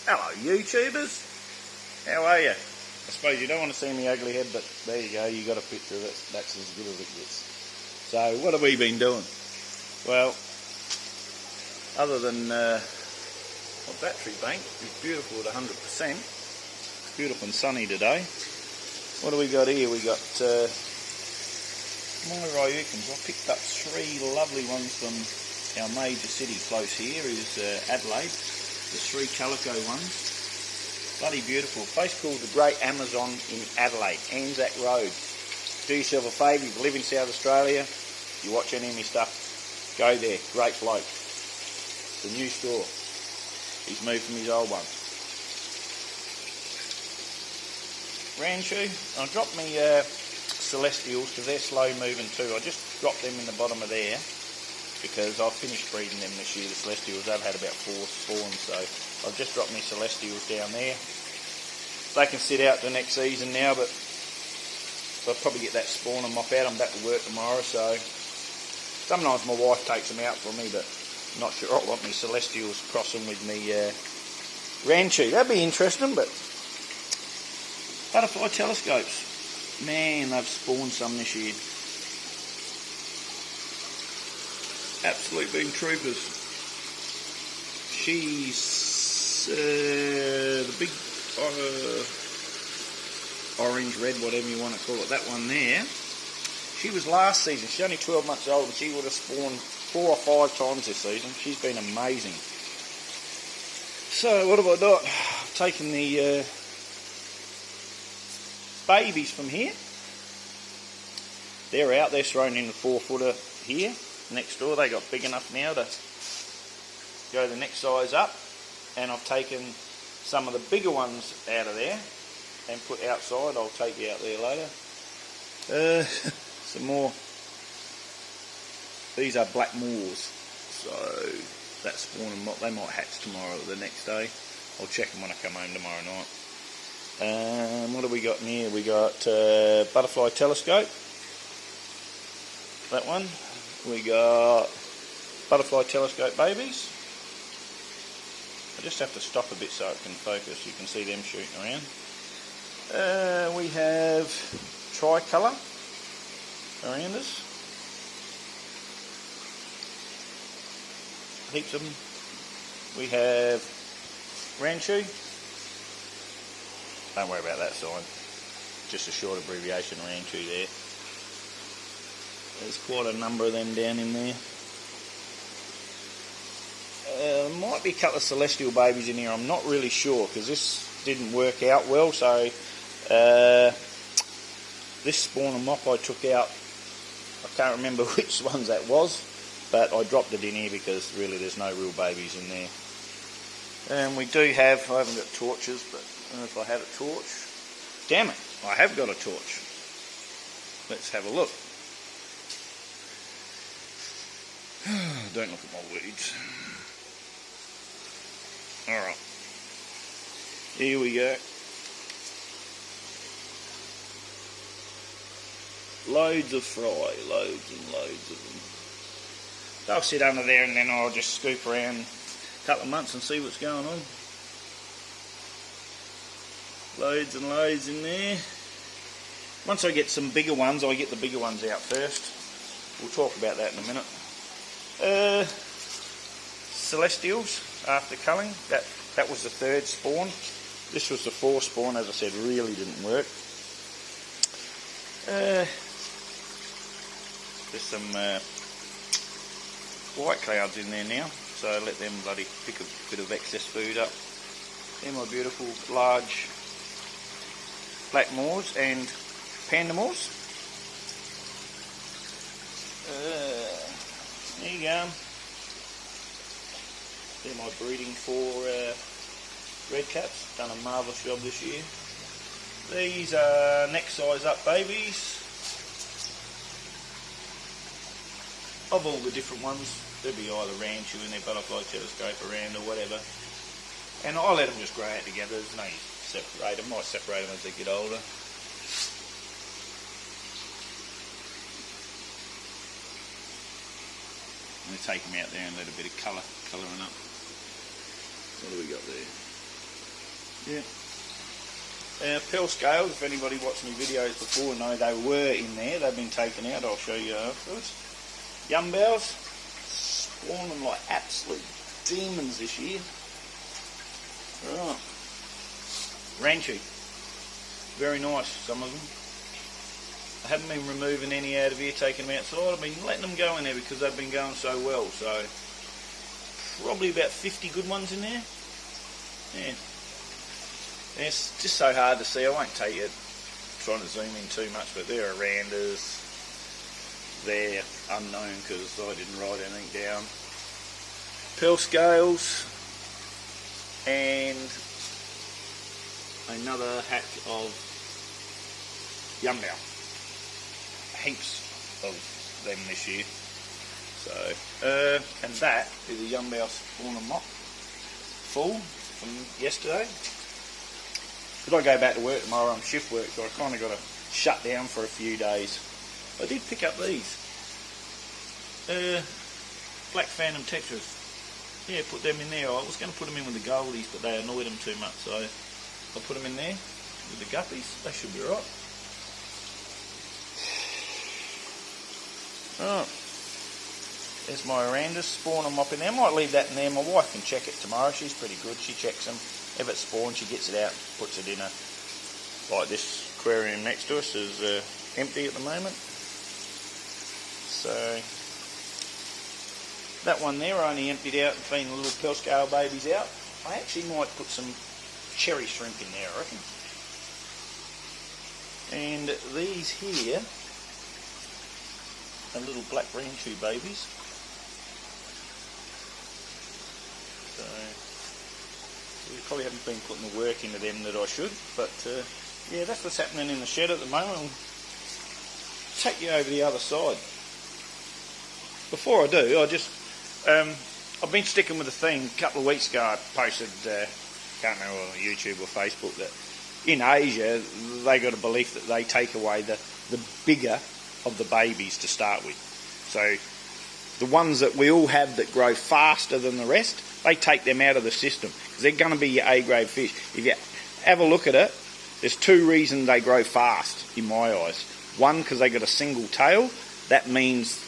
Hello YouTubers, how are you? I suppose you don't want to see me ugly head, but there you go, you got a picture of it. That's as good as it gets. So what have we been doing? Well, other than my battery bank is beautiful at 100%, it's beautiful and sunny today. What do we got here? We got my Ryukins. I picked up 3 lovely ones from our major city close here is Adelaide. The 3 calico ones. Bloody beautiful. A place called the Great Amazon in Adelaide, Anzac Road. Do yourself a favour, if you live in South Australia, you watch any of my stuff, go there. Great bloke. It's a new store. He's moved from his old one. Ranchu, I dropped me Celestials because they're slow moving too. I just dropped them in the bottom of there because I've finished breeding them this year, the Celestials. They've had about 4 spawns, so I've just dropped my Celestials down there. They can sit out the next season now, but I'll probably get that spawn and mop out. I'm back to work tomorrow, so sometimes my wife takes them out for me, but I'm not sure I want my Celestials crossing with me Ranchu. That'd be interesting, but butterfly telescopes. Man, they've spawned some this year. Absolutely been troopers. She's the big orange, red, whatever you want to call it, that one there. She was last season. She's only 12 months old, and she would have spawned 4 or 5 times this season. She's been amazing. So what have I got? I've taken the babies from here. They're out. They're thrown in the 4-footer here. Next door, they got big enough now to go the next size up, and I've taken some of the bigger ones out of there and put outside. I'll take you out there later. Some more. These are black moors, so that's spawning. They might hatch tomorrow or the next day. I'll check them when I come home tomorrow night. What have we got in here? We got butterfly telescope. That one. We got butterfly telescope babies. I just have to stop a bit so it can focus. You can see them shooting around. We have tricolour around us. Heaps of them. We have Ranchu. Don't worry about that sign. Just a short abbreviation, Ranchu there. There's quite a number of them down in there. Might be a couple of celestial babies in here. I'm not really sure because this didn't work out well. So this spawn and mop I took out, I can't remember which ones that was, but I dropped it in here because really there's no real babies in there. And we do have, I haven't got torches, but if I had a torch, damn it, I have got a torch. Let's have a look. Don't look at my weeds. Alright. Here we go. Loads of fry. Loads and loads of them. They'll sit under there and then I'll just scoop around a couple of months and see what's going on. Loads and loads in there. Once I get some bigger ones, I get the bigger ones out first. We'll talk about that in a minute. Celestials after culling, that was the 3rd spawn. This was the 4th spawn, as I said, really didn't work. There's some white clouds in there now, so let them bloody pick a bit of excess food up. They're my beautiful large black moors and panda moors. There you go. They're my breeding for red caps. Done a marvellous job this year. These are next size up babies. Of all the different ones, there'll be either Ranchu in their butterfly telescope around or whatever. And I let them just grow out together. There's no separate them. I separate them as they get older. I'm going to take them out there and let a bit of colouring up. What do we got there? Yeah. Pearl scales, if anybody watched my videos before know they were in there, they've been taken out, I'll show you afterwards. Yumbows, spawning like absolute demons this year. Right. Ranchi, very nice, some of them. I haven't been removing any out of here, taking them outside. I've been letting them go in there because they've been going so well. So, probably about 50 good ones in there. Yeah. It's just so hard to see. I won't take it trying to zoom in too much, but they're Arandas. They're unknown because I didn't write anything down. Pearl scales and another hatch of Yumbow. Heaps of them this year. So, and that is a Yumbow spawner mop full from yesterday. Because I go back to work tomorrow, I'm shift work, so I kind of got to shut down for a few days. I did pick up these. Black Phantom Tetras. Yeah, put them in there. I was going to put them in with the goldies, but they annoyed them too much, so I put them in there with the guppies. They should be right. Right. There's my Arandas spawner mop in there. I might leave that in there. My wife can check it tomorrow. She's pretty good. She checks them. If it spawns, she gets it out, puts it in a, like this aquarium next to us is empty at the moment. So that one there I only emptied out and cleaned the little pearl scale babies out. I actually might put some cherry shrimp in there, I reckon. And these here are little black ranchu babies. So we probably haven't been putting the work into them that I should, but yeah, that's what's happening in the shed at the moment. I'll take you over the other side. Before I do, I've been sticking with a thing. A couple of weeks ago I posted, can't remember on YouTube or Facebook, that in Asia they got a belief that they take away the bigger of the babies to start with. So the ones that we all have that grow faster than the rest, they take them out of the system because they're going to be your A-grade fish. If you have a look at it, there's two reasons they grow fast in my eyes. One, because they got a single tail. That means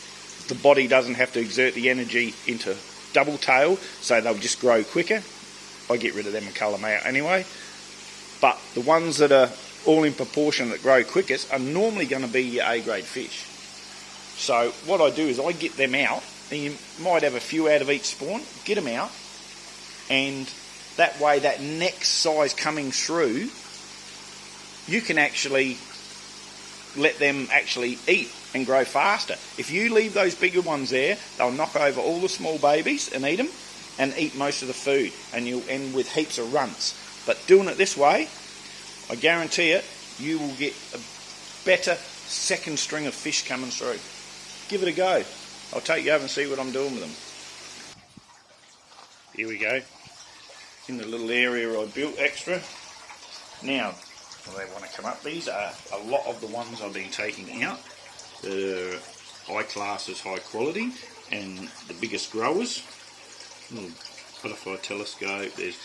the body doesn't have to exert the energy into double tail, so they'll just grow quicker. I get rid of them and cull them out anyway. But the ones that are all in proportion that grow quickest are normally going to be your A-grade fish. So what I do is I get them out, and you might have a few out of each spawn, get them out, and that way that next size coming through, you can actually let them actually eat and grow faster. If you leave those bigger ones there, they'll knock over all the small babies and eat them, and eat most of the food, and you'll end with heaps of runts. But doing it this way, I guarantee it, you will get a better second string of fish coming through. Give it a go. I'll take you over and see what I'm doing with them. Here we go. In the little area I built extra. Now, they want to come up. These are a lot of the ones I've been taking out. The high classes, high quality, and the biggest growers. Little butterfly telescope. There's,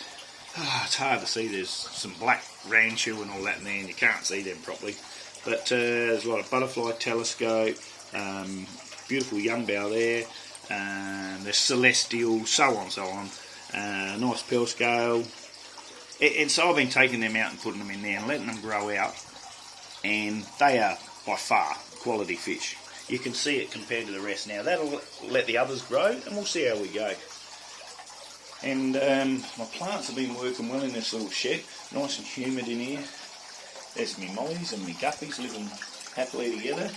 it's hard to see. There's some black ranchu and all that in there, and you can't see them properly. But there's a lot of butterfly telescope, beautiful Yumbow there, there's celestial, so on, so on. Nice pearl scale. And so I've been taking them out and putting them in there and letting them grow out, and they are by far quality fish. You can see it compared to the rest. Now that'll let the others grow, and we'll see how we go. And my plants have been working well in this little shed, nice and humid in here. There's me mollies and me guppies living happily together,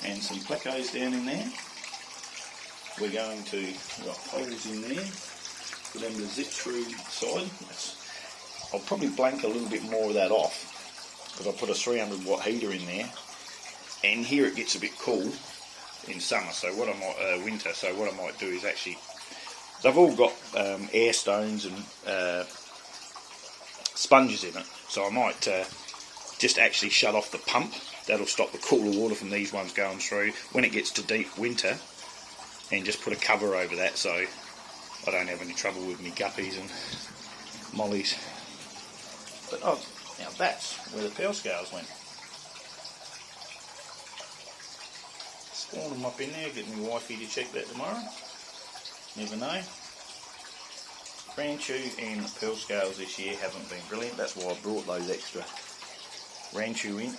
and some plecos down in there. We're going to, we've got holes in there for them to zip through the side. I'll probably blank a little bit more of that off, because I put a 300 watt heater in there, and here it gets a bit cool in summer, so what I might, winter, so what I might do is actually, they've all got air stones and sponges in it, so I might just actually shut off the pump. That'll stop the cooler water from these ones going through when it gets to deep winter, and just put a cover over that so I don't have any trouble with me guppies and mollies. But oh, now that's where the pearl scales went. Spawn them up in there, get my wifey to check that tomorrow. Never know. Ranchu and pearl scales this year haven't been brilliant. That's why I brought those extra Ranchu in,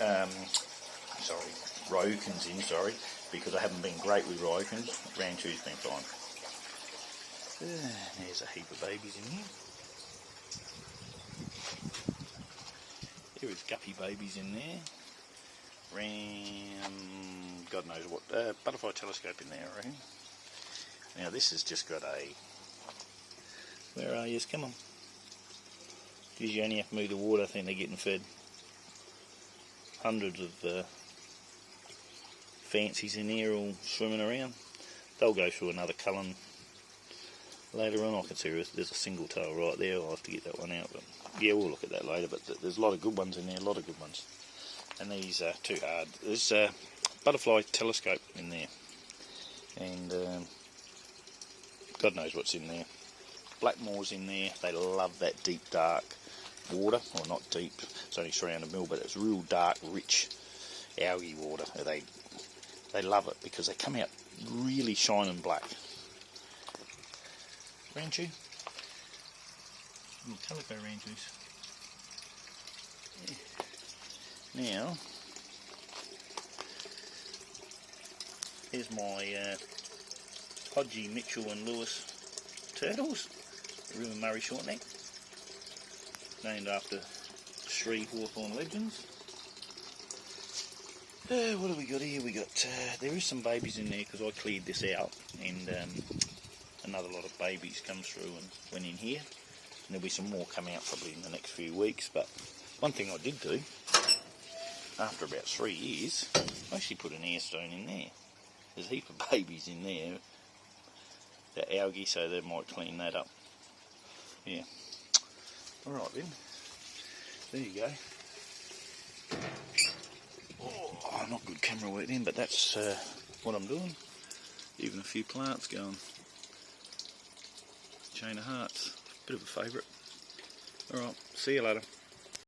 Rokins in, because I haven't been great with Rokins. Ranchu's been fine. There's a heap of babies in here. There is guppy babies in there. God knows what, butterfly telescope in there, I reckon. Now this has just got a, where are you? Come on. Because you only have to move the water, I think they're getting fed. Hundreds of fancies in here all swimming around. They'll go through another cullen later on. I can see there's a single tail right there. I'll have to get that one out, but yeah, we'll look at that later. But there's a lot of good ones in there, a lot of good ones. And these are too hard. There's a butterfly telescope in there, and God knows what's in there. Blackmore's in there. They love that deep dark water, or not deep, it's only 300 mil, but it's real dark rich algae water. They love it because they come out really shining black. Ranchu, calico Ranchus. Yeah. Now here's my Hodgie, Mitchell and Lewis turtles, River Murray shortneck, named after 3 Hawthorn legends. What have we got here? We got, there is some babies in there because I cleared this out, and another lot of babies come through and went in here. And there'll be some more coming out probably in the next few weeks. But one thing I did do, after about 3 years, I actually put an air stone in there. There's a heap of babies in there, the algae, so they might clean that up. Yeah. Alright then, there you go. Oh, not good camera work then, but that's what I'm doing. Even a few plants going. Chain of Hearts, bit of a favourite. Alright, see you later.